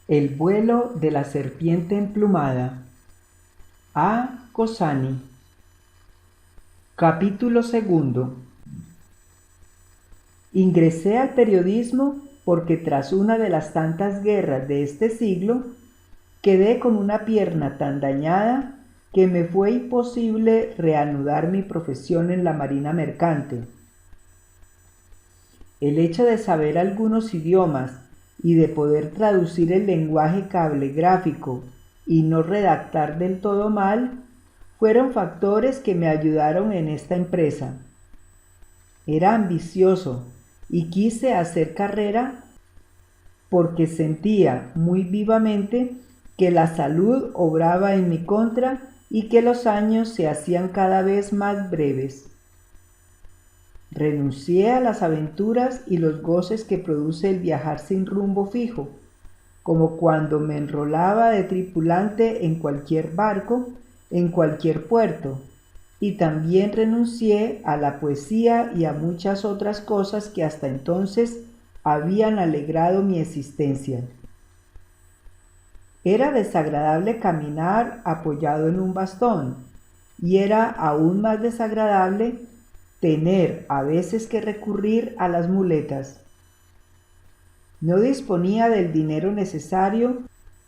El vuelo de la serpiente emplumada. A. Cosani. Capítulo segundo. Ingresé al periodismo porque tras una de las tantas guerras de este siglo, quedé con una pierna tan dañada que me fue imposible reanudar mi profesión en la marina mercante. El hecho de saber algunos idiomas y de poder traducir el lenguaje cablegráfico y no redactar del todo mal, fueron factores que me ayudaron en esta empresa. Era ambicioso y quise hacer carrera porque sentía muy vivamente que la salud obraba en mi contra y que los años se hacían cada vez más breves. Renuncié a las aventuras y los goces que produce el viajar sin rumbo fijo, como cuando me enrolaba de tripulante en cualquier barco, en cualquier puerto, y también renuncié a la poesía y a muchas otras cosas que hasta entonces habían alegrado mi existencia. Era desagradable caminar apoyado en un bastón, y era aún más desagradable tener a veces que recurrir a las muletas. No disponía del dinero necesario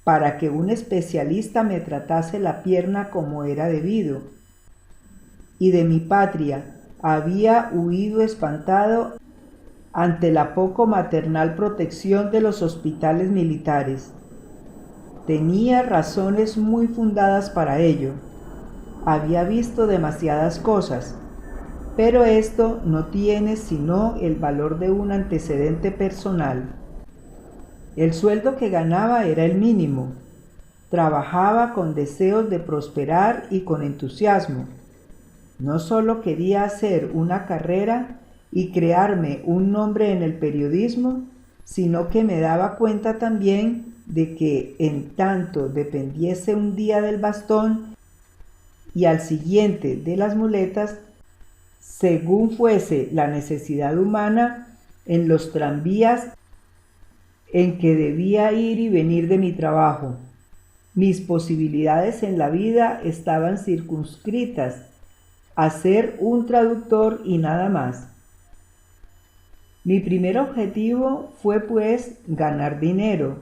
para que un especialista me tratase la pierna como era debido, y de mi patria había huido espantado ante la poco maternal protección de los hospitales militares. Tenía razones muy fundadas para ello. Había visto demasiadas cosas, pero esto no tiene sino el valor de un antecedente personal. El sueldo que ganaba era el mínimo. Trabajaba con deseos de prosperar y con entusiasmo. No solo quería hacer una carrera y crearme un nombre en el periodismo, sino que me daba cuenta también de que en tanto dependiese un día del bastón y al siguiente de las muletas, según fuese la necesidad humana, en los tranvías en que debía ir y venir de mi trabajo. Mis posibilidades en la vida estaban circunscritas a ser un traductor y nada más. Mi primer objetivo fue pues ganar dinero,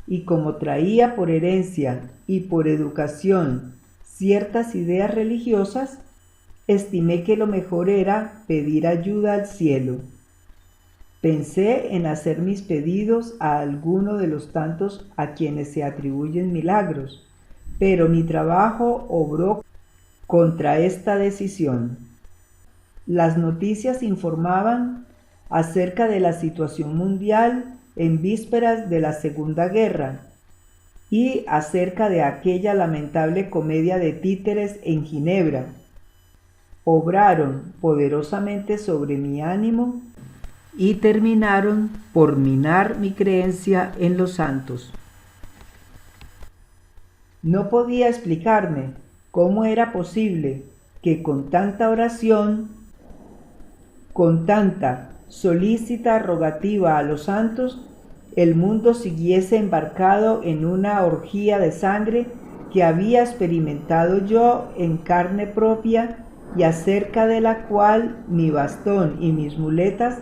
y como traía por herencia y por educación ciertas ideas religiosas, estimé que lo mejor era pedir ayuda al cielo. Pensé en hacer mis pedidos a alguno de los tantos a quienes se atribuyen milagros, pero mi trabajo obró contra esta decisión. Las noticias informaban acerca de la situación mundial en vísperas de la Segunda Guerra y acerca de aquella lamentable comedia de títeres en Ginebra. Obraron poderosamente sobre mi ánimo y terminaron por minar mi creencia en los santos. No podía explicarme cómo era posible que con tanta oración, con tanta solícita rogativa a los santos, el mundo siguiese embarcado en una orgía de sangre que había experimentado yo en carne propia y acerca de la cual mi bastón y mis muletas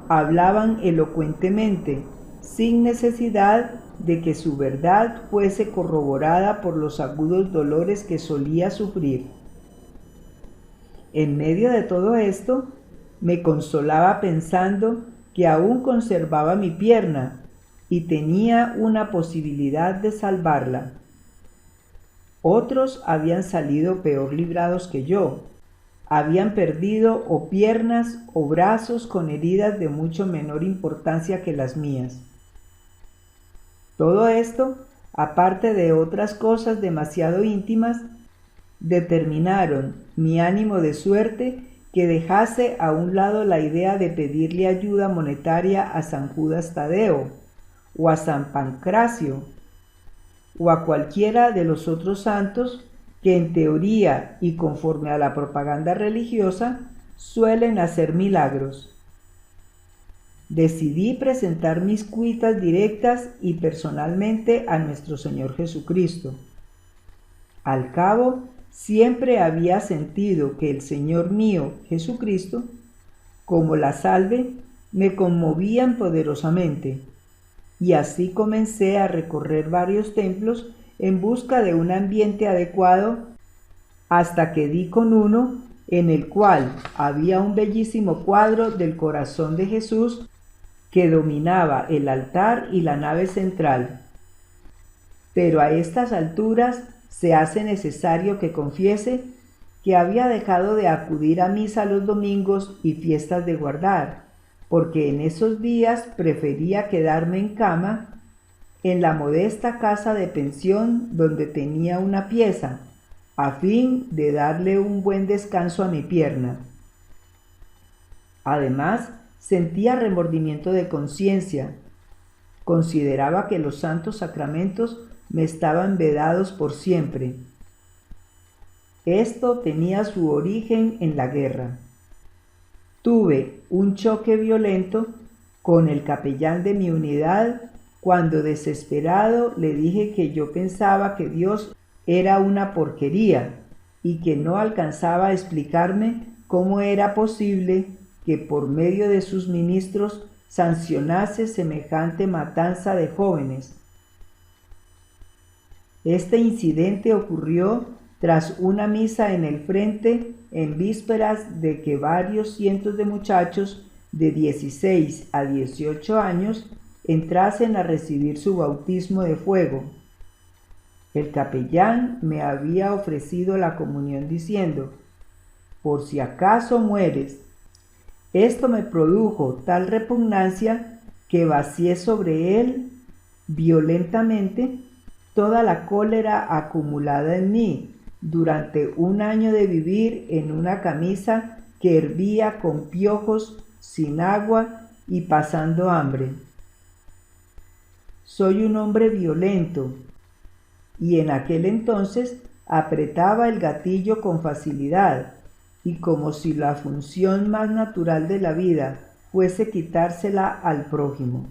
hablaban elocuentemente, sin necesidad de que su verdad fuese corroborada por los agudos dolores que solía sufrir. En medio de todo esto, me consolaba pensando que aún conservaba mi pierna y tenía una posibilidad de salvarla. Otros habían salido peor librados que yo. Habían perdido o piernas o brazos con heridas de mucho menor importancia que las mías. Todo esto, aparte de otras cosas demasiado íntimas, determinaron mi ánimo de suerte que dejase a un lado la idea de pedirle ayuda monetaria a San Judas Tadeo, o a San Pancracio, o a cualquiera de los otros santos que en teoría y conforme a la propaganda religiosa suelen hacer milagros. decidí presentar mis cuitas directas y personalmente a nuestro Señor Jesucristo. Al cabo, siempre había sentido que el Señor mío, Jesucristo, como la salve, me conmovían poderosamente, y así comencé a recorrer varios templos en busca de un ambiente adecuado, hasta que di con uno en el cual había un bellísimo cuadro del corazón de Jesús que dominaba el altar y la nave central. Pero a estas alturas se hace necesario que confiese que había dejado de acudir a misa los domingos y fiestas de guardar, porque en esos días prefería quedarme en cama en la modesta casa de pensión donde tenía una pieza, a fin de darle un buen descanso a mi pierna. Además, sentía remordimiento de conciencia. Consideraba que los santos sacramentos me estaban vedados por siempre. Esto tenía su origen en la guerra. Tuve un choque violento con el capellán de mi unidad cuando desesperado le dije que yo pensaba que Dios era una porquería y que no alcanzaba a explicarme cómo era posible que por medio de sus ministros sancionase semejante matanza de jóvenes. Este incidente ocurrió tras una misa en el frente en vísperas de que varios cientos de muchachos de 16 a 18 años entrasen a recibir su bautismo de fuego. El capellán me había ofrecido la comunión diciendo: «Por si acaso mueres». Esto me produjo tal repugnancia que vacié sobre él violentamente toda la cólera acumulada en mí durante un año de vivir en una camisa que hervía con piojos, sin agua y pasando hambre. Soy un hombre violento, y en aquel entonces apretaba el gatillo con facilidad, y como si la función más natural de la vida fuese quitársela al prójimo.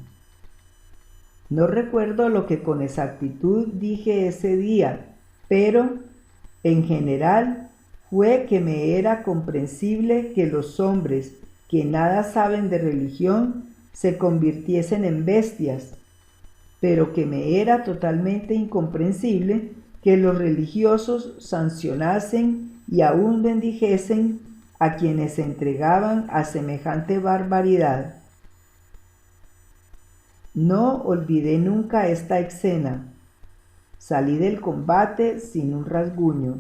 No recuerdo lo que con exactitud dije ese día, pero, en general, fue que me era comprensible que los hombres que nada saben de religión se convirtiesen en bestias, pero que me era totalmente incomprensible que los religiosos sancionasen y aún bendijesen a quienes se entregaban a semejante barbaridad. No olvidé nunca esta escena. Salí del combate sin un rasguño,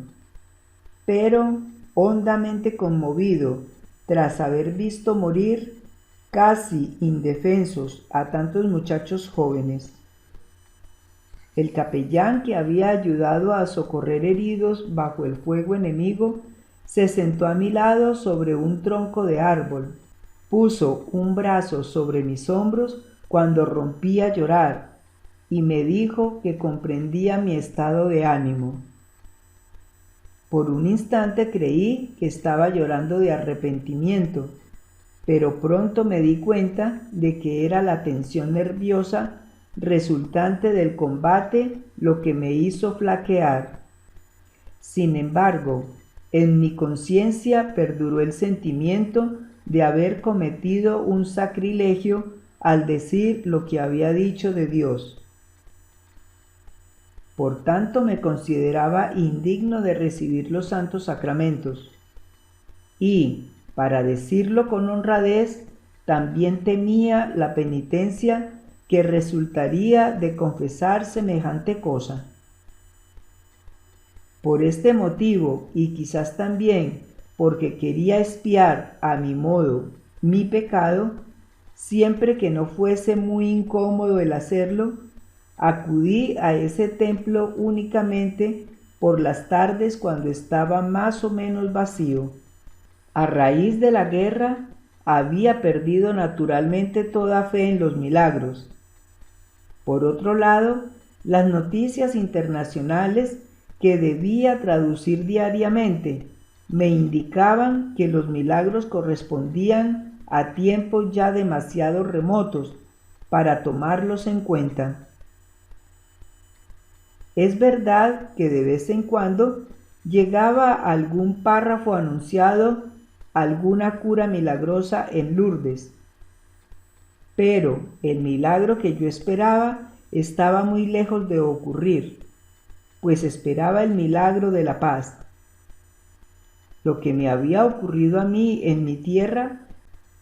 pero hondamente conmovido tras haber visto morir casi indefensos a tantos muchachos jóvenes. El capellán, que había ayudado a socorrer heridos bajo el fuego enemigo, se sentó a mi lado sobre un tronco de árbol, puso un brazo sobre mis hombros cuando rompí a llorar y me dijo que comprendía mi estado de ánimo. Por un instante creí que estaba llorando de arrepentimiento, pero pronto me di cuenta de que era la tensión nerviosa resultante del combate lo que me hizo flaquear. Sin embargo, en mi conciencia perduró el sentimiento de haber cometido un sacrilegio al decir lo que había dicho de Dios. Por tanto, me consideraba indigno de recibir los santos sacramentos. Y, para decirlo con honradez, también temía la penitencia que resultaría de confesar semejante cosa. Por este motivo, y quizás también porque quería expiar a mi modo mi pecado, siempre que no fuese muy incómodo el hacerlo, acudí a ese templo únicamente por las tardes cuando estaba más o menos vacío. A raíz de la guerra, había perdido naturalmente toda fe en los milagros. Por otro lado, las noticias internacionales que debía traducir diariamente me indicaban que los milagros correspondían a tiempos ya demasiado remotos para tomarlos en cuenta. Es verdad que de vez en cuando llegaba algún párrafo anunciado alguna cura milagrosa en Lourdes, pero el milagro que yo esperaba estaba muy lejos de ocurrir, pues esperaba el milagro de la paz. Lo que me había ocurrido a mí en mi tierra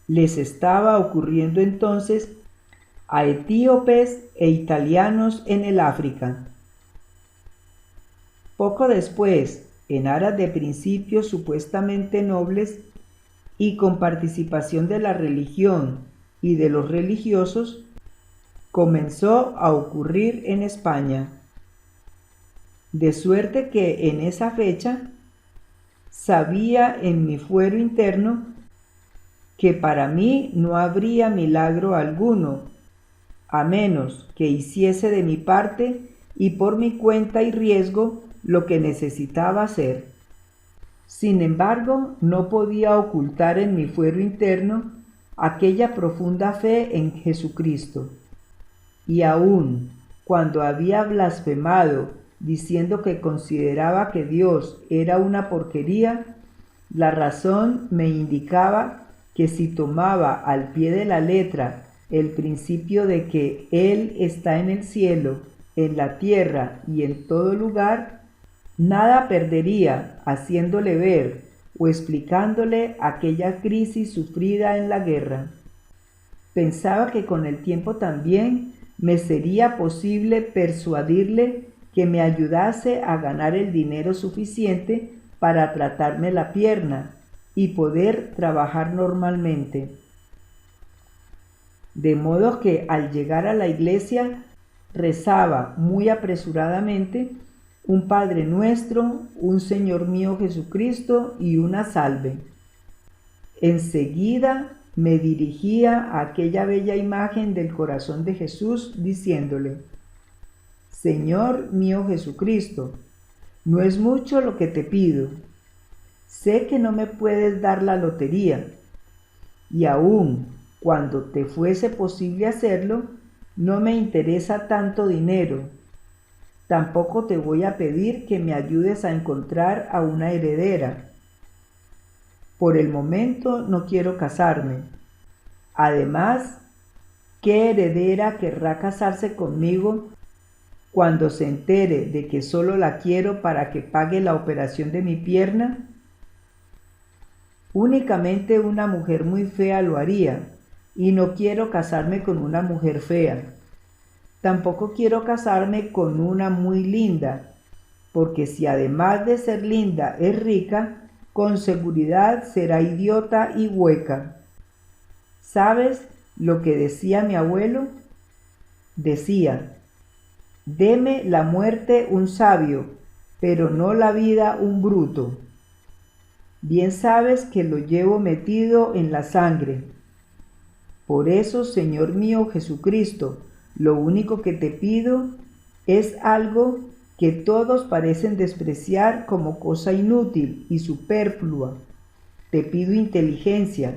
les estaba ocurriendo entonces a etíopes e italianos en el África. Poco después, en aras de principios supuestamente nobles y con participación de la religión y de los religiosos, comenzó a ocurrir en España. De suerte que en esa fecha sabía en mi fuero interno que para mí no habría milagro alguno, a menos que hiciese de mi parte y por mi cuenta y riesgo lo que necesitaba hacer. Sin embargo, no podía ocultar en mi fuero interno aquella profunda fe en Jesucristo. Y aun cuando había blasfemado diciendo que consideraba que Dios era una porquería, la razón me indicaba que si tomaba al pie de la letra el principio de que Él está en el cielo, en la tierra y en todo lugar, nada perdería haciéndole ver o explicándole aquella crisis sufrida en la guerra. Pensaba que con el tiempo también me sería posible persuadirle que me ayudase a ganar el dinero suficiente para tratarme la pierna y poder trabajar normalmente. De modo que al llegar a la iglesia rezaba muy apresuradamente un Padre Nuestro, un Señor mío Jesucristo y una salve. Enseguida me dirigía a aquella bella imagen del corazón de Jesús diciéndole: Señor mío Jesucristo, no es mucho lo que te pido. Sé que no me puedes dar la lotería, y aun cuando te fuese posible hacerlo, no me interesa tanto dinero. Tampoco te voy a pedir que me ayudes a encontrar a una heredera. Por el momento no quiero casarme. Además, ¿qué heredera querrá casarse conmigo cuando se entere de que solo la quiero para que pague la operación de mi pierna? Únicamente una mujer muy fea lo haría, y no quiero casarme con una mujer fea. Tampoco quiero casarme con una muy linda, porque si además de ser linda es rica, con seguridad será idiota y hueca. ¿Sabes lo que decía mi abuelo? Decía: deme la muerte un sabio, pero no la vida un bruto. Bien sabes que lo llevo metido en la sangre. Por eso, Señor mío Jesucristo, lo único que te pido es algo que todos parecen despreciar como cosa inútil y superflua. Te pido inteligencia.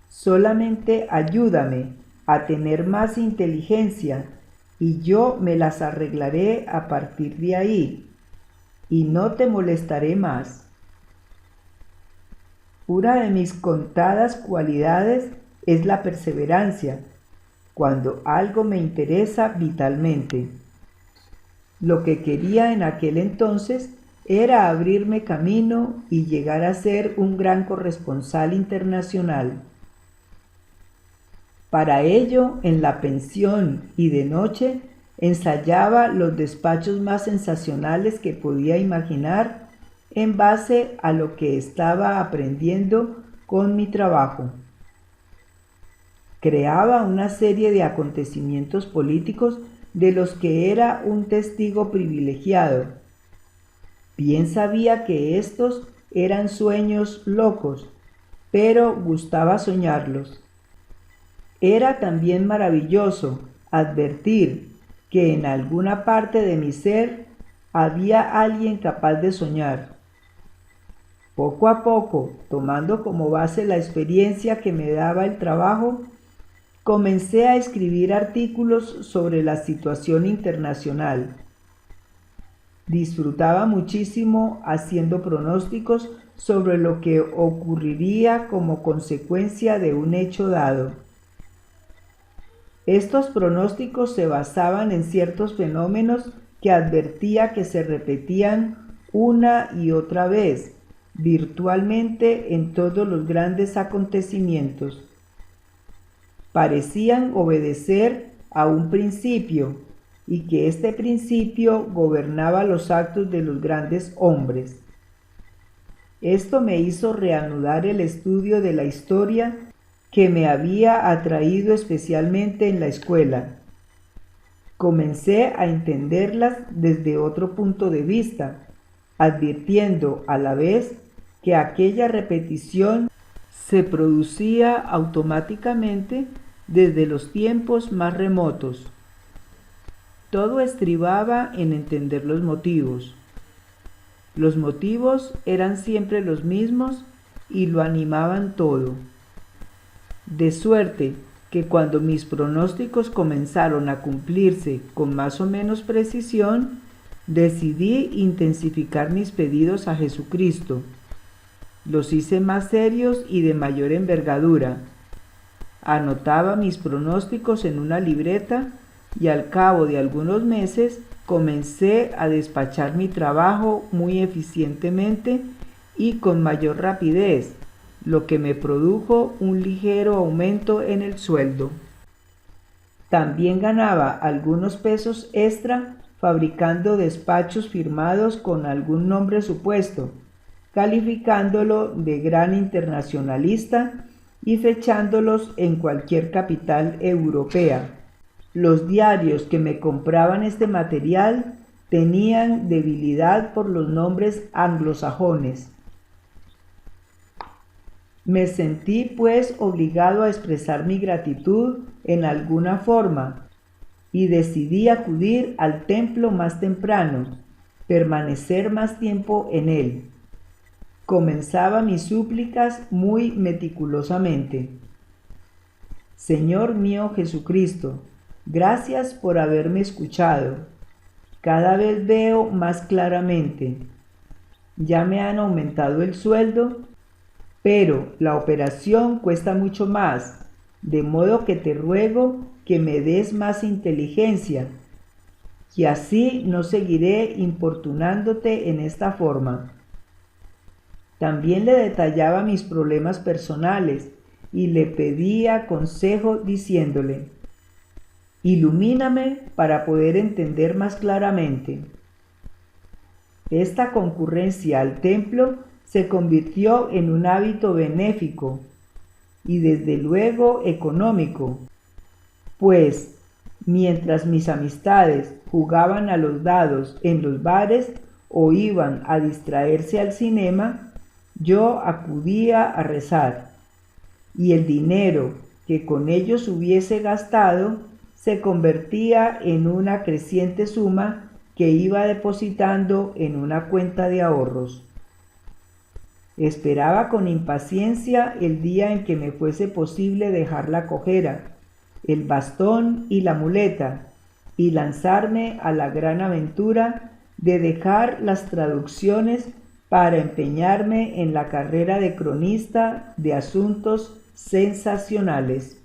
Solamente ayúdame a tener más inteligencia y yo me las arreglaré a partir de ahí y no te molestaré más. Una de mis contadas cualidades es la perseverancia, cuando algo me interesa vitalmente. Lo que quería en aquel entonces era abrirme camino y llegar a ser un gran corresponsal internacional. Para ello, en la pensión y de noche, ensayaba los despachos más sensacionales que podía imaginar en base a lo que estaba aprendiendo con mi trabajo. Creaba una serie de acontecimientos políticos de los que era un testigo privilegiado. Bien sabía que estos eran sueños locos, pero gustaba soñarlos. Era también maravilloso advertir que en alguna parte de mi ser había alguien capaz de soñar. Poco a poco, tomando como base la experiencia que me daba el trabajo, comencé a escribir artículos sobre la situación internacional. Disfrutaba muchísimo haciendo pronósticos sobre lo que ocurriría como consecuencia de un hecho dado. Estos pronósticos se basaban en ciertos fenómenos que advertía que se repetían una y otra vez, virtualmente en todos los grandes acontecimientos. Parecían obedecer a un principio, y que este principio gobernaba los actos de los grandes hombres. Esto me hizo reanudar el estudio de la historia que me había atraído especialmente en la escuela. Comencé a entenderlas desde otro punto de vista, advirtiendo a la vez que aquella repetición se producía automáticamente desde los tiempos más remotos. Todo estribaba en entender los motivos. Los motivos eran siempre los mismos y lo animaban todo. De suerte que cuando mis pronósticos comenzaron a cumplirse con más o menos precisión, decidí intensificar mis pedidos a Jesucristo. Los hice más serios y de mayor envergadura. Anotaba mis pronósticos en una libreta y al cabo de algunos meses comencé a despachar mi trabajo muy eficientemente y con mayor rapidez, lo que me produjo un ligero aumento en el sueldo. También ganaba algunos pesos extra fabricando despachos firmados con algún nombre supuesto, calificándolo de gran internacionalista y fechándolos en cualquier capital europea. Los diarios que me compraban este material tenían debilidad por los nombres anglosajones. Me sentí pues obligado a expresar mi gratitud en alguna forma y decidí acudir al templo más temprano, permanecer más tiempo en él. Comenzaba mis súplicas muy meticulosamente. Señor mío Jesucristo, gracias por haberme escuchado. Cada vez veo más claramente. Ya me han aumentado el sueldo, pero la operación cuesta mucho más, de modo que te ruego que me des más inteligencia, y así no seguiré importunándote en esta forma. También le detallaba mis problemas personales y le pedía consejo diciéndole: ilumíname para poder entender más claramente. Esta concurrencia al templo se convirtió en un hábito benéfico y desde luego económico, pues mientras mis amistades jugaban a los dados en los bares o iban a distraerse al cinema, yo acudía a rezar, y el dinero que con ellos hubiese gastado se convertía en una creciente suma que iba depositando en una cuenta de ahorros. Esperaba con impaciencia el día en que me fuese posible dejar la cojera, el bastón y la muleta, y lanzarme a la gran aventura de dejar las traducciones para empeñarme en la carrera de cronista de asuntos sensacionales.